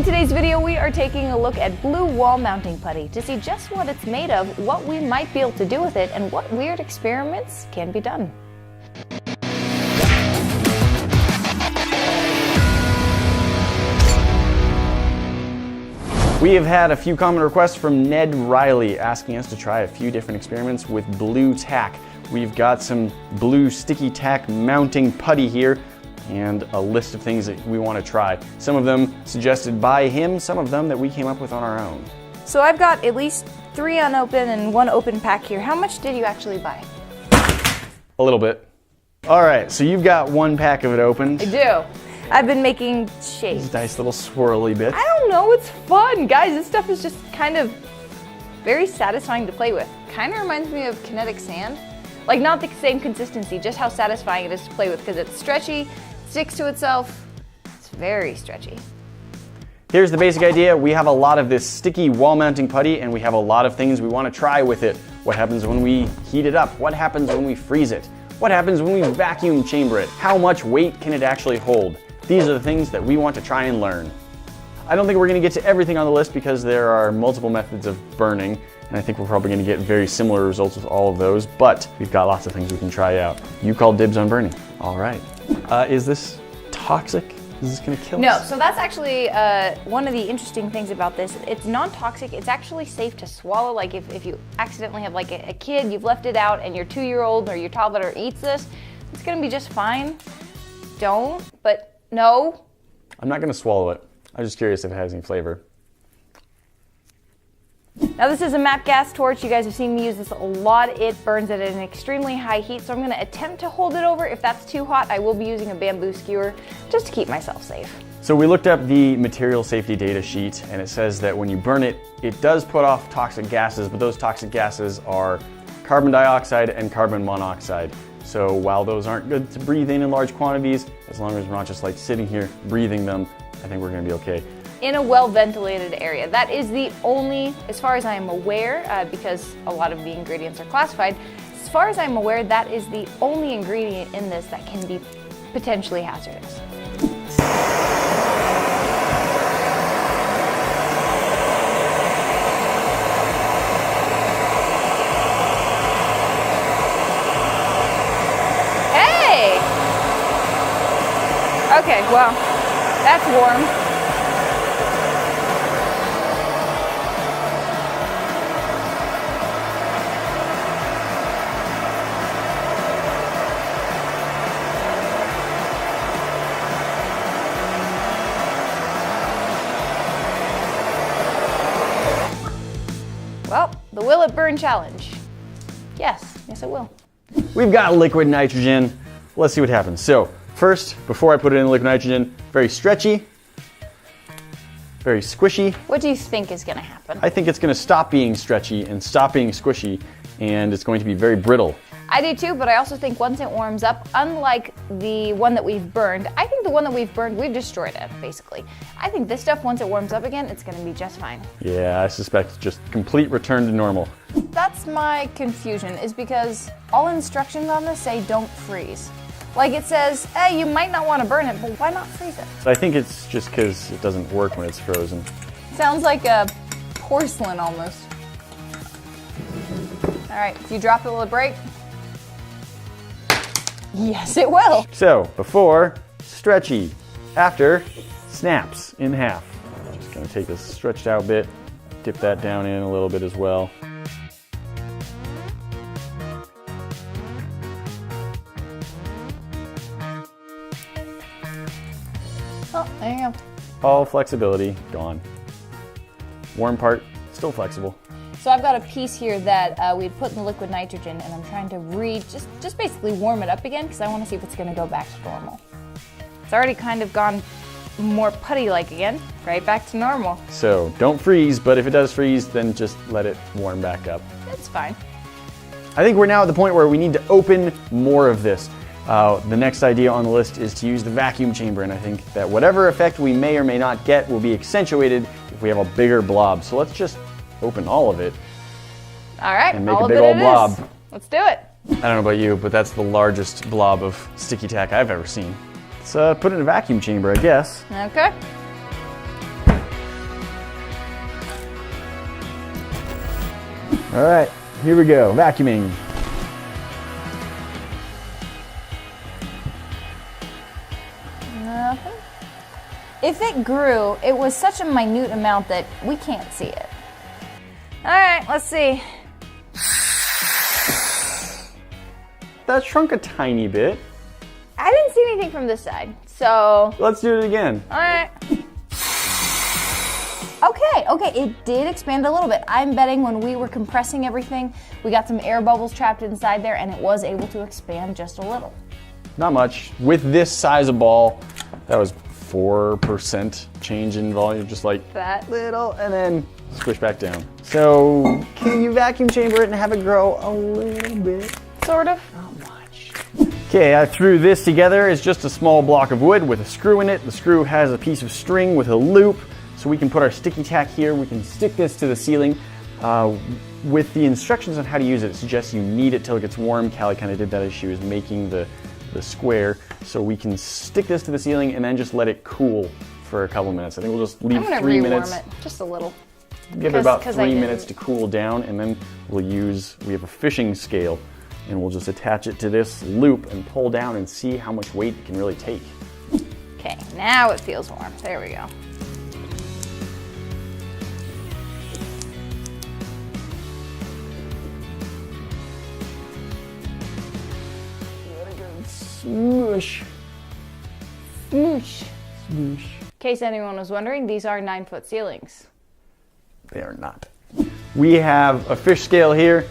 In today's video, we are taking a look at blue wall mounting putty to see just what it's made of, what we might be able to do with it, and what weird experiments can be done. We have had a few common requests from Ned Riley asking us to try a few different experiments with blue tack. We've got some blue sticky tack mounting putty here and a list of things that we want to try. Some of them suggested by him, some of them that we came up with on our own. So I've got at least 3 unopened and 1 open pack here. How much did you actually buy? A little bit. All right, so you've got 1 pack of it opened. I do. I've been making shapes. These nice little swirly bits. I don't know, it's fun. Guys, this stuff is just kind of very satisfying to play with. Kind of reminds me of kinetic sand. Like, not the same consistency, just how satisfying it is to play with because it's stretchy, sticks to itself. It's very stretchy. Here's the basic idea. We have a lot of this sticky wall mounting putty and we have a lot of things we want to try with it. What happens when we heat it up? What happens when we freeze it? What happens when we vacuum chamber it? How much weight can it actually hold? These are the things that we want to try and learn. I don't think we're going to get to everything on the list because there are multiple methods of burning, and I think we're probably going to get very similar results with all of those, but we've got lots of things we can try out. You called dibs on burning. All right. Is this toxic? Is this going to kill us? No, so that's actually one of the interesting things about this. It's non-toxic. It's actually safe to swallow. Like if you accidentally have like a kid, you've left it out, and your 2-year-old or your toddler eats this, it's going to be just fine. Don't, but no. I'm not going to swallow it. I'm just curious if it has any flavor. Now this is a MAP gas torch. You guys have seen me use this a lot. It burns at an extremely high heat, so I'm going to attempt to hold it over. If that's too hot, I will be using a bamboo skewer just to keep myself safe. So we looked up the material safety data sheet, and it says that when you burn it, it does put off toxic gases, but those toxic gases are carbon dioxide and carbon monoxide. So while those aren't good to breathe in large quantities, as long as we're not just like sitting here breathing them, I think we're going to be okay. In a well-ventilated area. That is the only, as far as I am aware, because a lot of the ingredients are classified, as far as I'm aware, that is the only ingredient in this that can be potentially hazardous. Hey! Okay, well, that's warm. Well, the will it burn challenge. Yes it will. We've got liquid nitrogen. Let's see what happens. So first, before I put it in liquid nitrogen, very stretchy, very squishy. What do you think is gonna happen? I think it's gonna stop being stretchy and stop being squishy, and it's going to be very brittle. I do too, but I also think once it warms up, unlike the one that we've burned, I think the one that we've burned, we've destroyed it, basically. I think this stuff, once it warms up again, it's gonna be just fine. Yeah, I suspect just complete return to normal. That's my confusion, is because all instructions on this say don't freeze. Like it says, hey, you might not wanna burn it, but why not freeze it? I think it's just because it doesn't work when it's frozen. Sounds like a porcelain almost. All right, if you drop it, will it break? Yes, it will. So, before, stretchy. After, snaps in half. Just gonna take this stretched out bit, dip that down in a little bit as well. Oh, there you go. All flexibility gone. Warm part, still flexible. So I've got a piece here that we had put in the liquid nitrogen, and I'm trying to just basically warm it up again because I want to see if it's going to go back to normal. It's already kind of gone more putty-like again, right back to normal. So don't freeze, but if it does freeze, then just let it warm back up. It's fine. I think we're now at the point where we need to open more of this. The next idea on the list is to use the vacuum chamber, and I think that whatever effect we may or may not get will be accentuated if we have a bigger blob. So let's just open all of it. All right, and make a big old blob. Let's do it. I don't know about you, but that's the largest blob of sticky tack I've ever seen. Let's put it in a vacuum chamber, I guess. Okay. All right, here we go, vacuuming. Nothing. If it grew, it was such a minute amount that we can't see it. All right, let's see. That shrunk a tiny bit. I didn't see anything from this side, so. Let's do it again. All right. Okay, it did expand a little bit. I'm betting when we were compressing everything, we got some air bubbles trapped inside there and it was able to expand just a little. Not much. With this size of ball, that was 4% change in volume, just like that little, and then squish back down. So, can you vacuum chamber it and have it grow a little bit? Sort of. Not much. Okay, I threw this together. It's just a small block of wood with a screw in it. The screw has a piece of string with a loop, so we can put our sticky tack here. We can stick this to the ceiling. With the instructions on how to use it, it suggests you knead it till it gets warm. Callie kind of did that as she was making the square. So we can stick this to the ceiling and then just let it cool for a couple minutes. I think we'll just leave 3 minutes. It just a little. Give it about 3 minutes to cool down, and then we have a fishing scale, and we'll just attach it to this loop and pull down and see how much weight it can really take. Okay, now it feels warm. There we go. Smoosh. Smoosh. Smoosh. In case anyone was wondering, these are 9-foot ceilings. They are not. We have a fish scale here.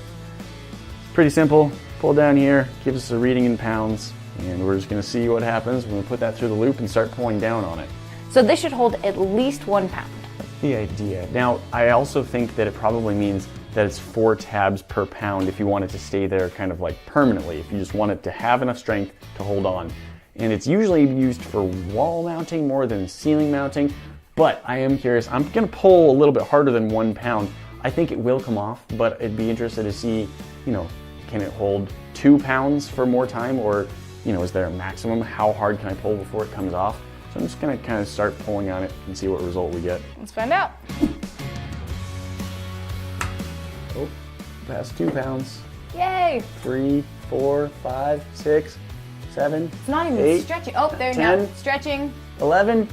Pretty simple. Pull down here, gives us a reading in pounds, and we're just gonna see what happens when we put that through the loop and start pulling down on it. So this should hold at least 1 pound. That's the idea. Now, I also think that it probably means that it's 4 tabs per pound if you want it to stay there kind of like permanently, if you just want it to have enough strength to hold on. And it's usually used for wall mounting more than ceiling mounting, but I am curious. I'm gonna pull a little bit harder than 1 pound. I think it will come off, but I'd be interested to see, can it hold 2 pounds for more time, or, is there a maximum? How hard can I pull before it comes off? So I'm just gonna kind of start pulling on it and see what result we get. Let's find out. Oh, past 2 pounds. Yay! 3, 4, 5, 6, 7. It's not even 8, stretching. Oh, there 10, now. Stretching. 11.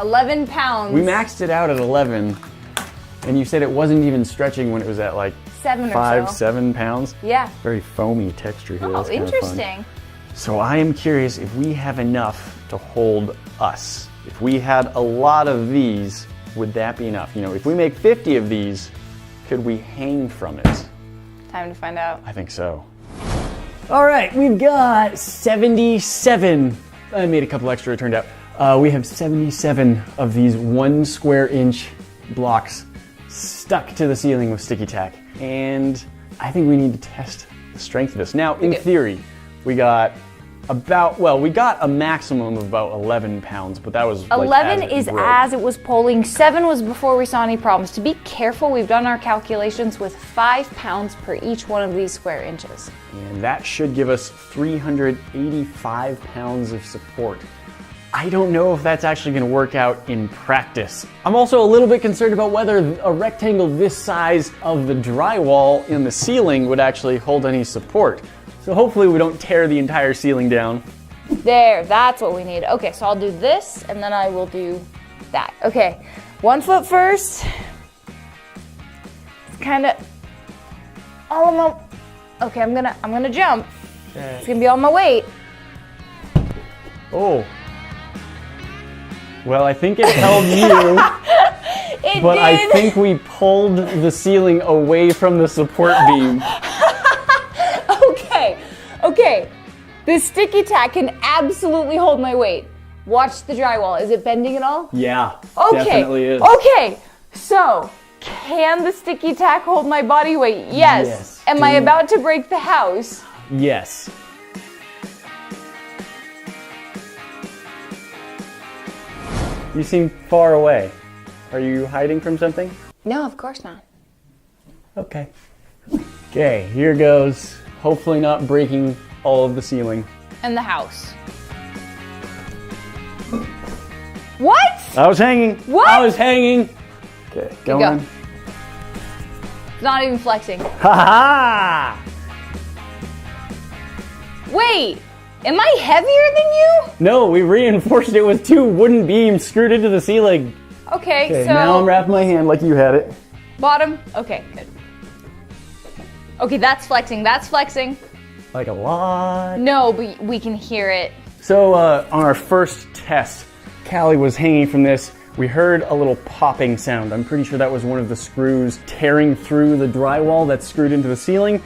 11 pounds. We maxed it out at 11, and you said it wasn't even stretching when it was at like 7 5, or so. 7 pounds. Yeah. Very foamy texture here. Oh, That's kind of interesting. fun. So I am curious if we have enough to hold us. If we had a lot of these, would that be enough? If we make 50 of these, could we hang from it? Time to find out. I think so. All right, we've got 77. I made a couple extra, it turned out. We have 77 of these 1 square inch blocks stuck to the ceiling with sticky tack. And I think we need to test the strength of this. Now, in theory, we got a maximum of about 11 pounds, but that was 11 is as it was pulling. 7 was before we saw any problems. To be careful, we've done our calculations with 5 pounds per each one of these square inches. And that should give us 385 pounds of support. I don't know if that's actually going to work out in practice. I'm also a little bit concerned about whether a rectangle this size of the drywall in the ceiling would actually hold any support. So hopefully we don't tear the entire ceiling down. There, that's what we need. Okay, so I'll do this and then I will do that. Okay, 1 foot first. It's kind of all of my, okay, I'm gonna jump. Okay. It's gonna be all my weight. Oh. Well, I think it held you, but did. I think we pulled the ceiling away from the support beam. Okay, this sticky tack can absolutely hold my weight. Watch the drywall. Is it bending at all? Yeah, okay. Definitely is. Okay, so can the sticky tack hold my body weight? Yes. Am I about to break the house? Yes. You seem far away. Are you hiding from something? No, of course not. Okay. Okay, here goes. Hopefully not breaking all of the ceiling. And the house. What? I was hanging. What? I was hanging. Okay, going. It's not even flexing. Ha ha! Wait, am I heavier than you? No, we reinforced it with 2 wooden beams screwed into the ceiling. Okay, so now I'm wrapping my hand like you had it. bottom. Okay, good. Okay, that's flexing. That's flexing. Like a lot. No, but we can hear it. So on our first test, Callie was hanging from this. We heard a little popping sound. I'm pretty sure that was one of the screws tearing through the drywall that's screwed into the ceiling.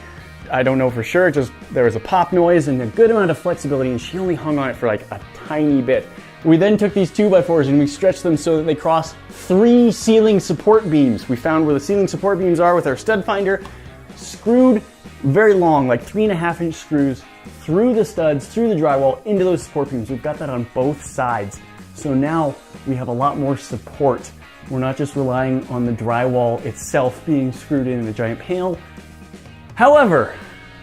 I don't know for sure, just there was a pop noise and a good amount of flexibility, and she only hung on it for like a tiny bit. We then took these 2x4s and we stretched them so that they cross 3 ceiling support beams. We found where the ceiling support beams are with our stud finder, screwed very long, like 3.5-inch screws through the studs, through the drywall, into those support beams. We've got that on both sides. So now we have a lot more support. We're not just relying on the drywall itself being screwed in a giant panel. However,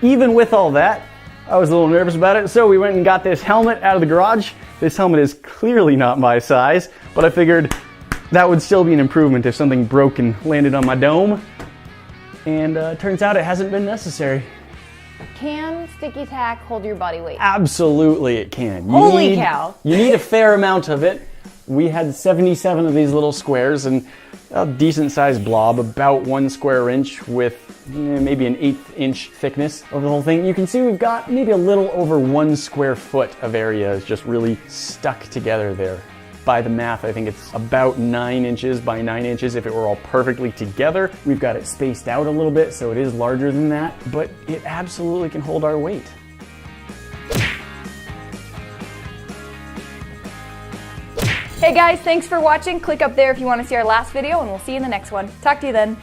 even with all that, I was a little nervous about it, so we went and got this helmet out of the garage. This helmet is clearly not my size, but I figured that would still be an improvement if something broke and landed on my dome. And turns out it hasn't been necessary. Can sticky tack hold your body weight? Absolutely it can. Holy cow. You need a fair amount of it. We had 77 of these little squares and a decent sized blob, about 1 square inch with maybe an 1/8 inch thickness of the whole thing. You can see we've got maybe a little over 1 square foot of area is just really stuck together there. By the math, I think it's about 9 inches by 9 inches if it were all perfectly together. We've got it spaced out a little bit, so it is larger than that, but it absolutely can hold our weight. Hey guys, thanks for watching. Click up there if you want to see our last video, and we'll see you in the next one. Talk to you then.